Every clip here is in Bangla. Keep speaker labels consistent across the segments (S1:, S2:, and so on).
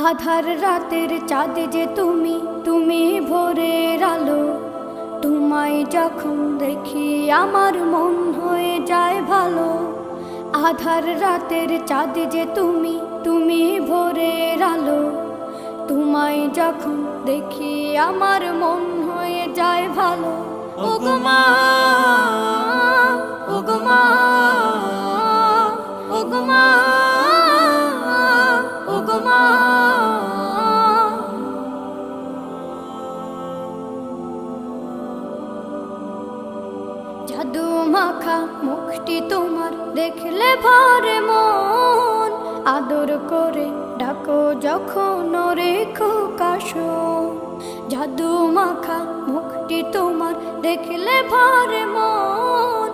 S1: আধার রাতের চাঁদ যে তুমি, তুমি ভোরের আলো। তোমায় যখন দেখি আমার মন হয়ে যায় ভালো। আধার রাতের চাঁদ যে তুমি, তুমি ভোরের আলো। তোমায় যখন দেখি আমার মন হয়ে যায় ভালো। ওগো মা, ওগো মা, ওগো মা, ওগো মা। জাদু মাখা মুখটি তোমার দেখলে ভরে মন। আদর করে ডাকো যখন রেখো কাশন। জাদু মাখা মুখটি তোমার দেখলে ভরে মন।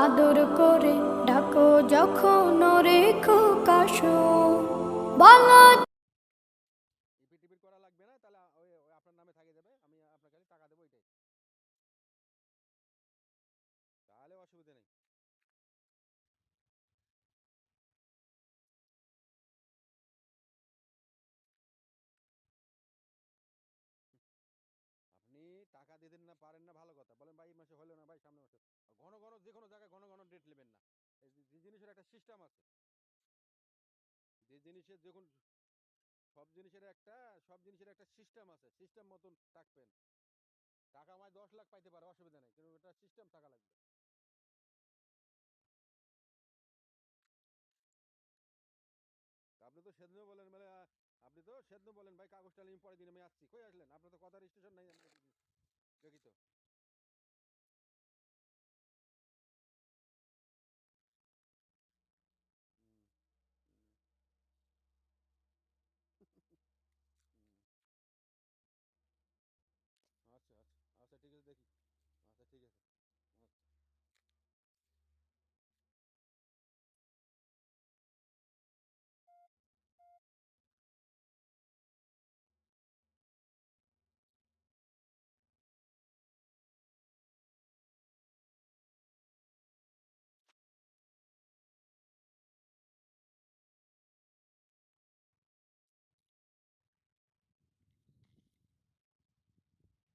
S1: আদর করে ডাকো যখন রেখো কাশন। বলো
S2: টিপিট করা লাগবে না, তাহলে ওই আপনার নামে থাকে যাবে, আমি আপনাকে টাকা দেবো, এটাই। তাহলে অসুবিধা নেই। আপনি টাকা দিতেন না, পারেন না, ভালো কথা বলেন ভাই, এই মাসে হলো না ভাই, সামনে মাসে। ঘন ঘন যে কোনো জায়গায় ঘন ঘন ডেট নেবেন না। যে জিনিসের একটা সিস্টেম আছে, যে জিনিসের যখন সব জিনিসের একটা সিস্টেম আছে, সিস্টেম মতন থাকবেন। টাকা আমায় 10 লাখ পাইতে পারে, অসুবিধা নেই, কিন্তু এটা সিস্টেম টাকা লাগবে। আপনি তো সেদিনও বলেন মানে আপনি তো সেদিনও বলেন ভাই, কাগজটা নিন, পরের দিন আমি আসছি, কই আসলেন? আপনার তো কথার স্টেশন নাই, আমি দেখি তো। হুম, হুম, হুম। আচ্ছা আচ্ছা আচ্ছা, ঠিক আছে, দেখি। আচ্ছা, ঠিক আছে।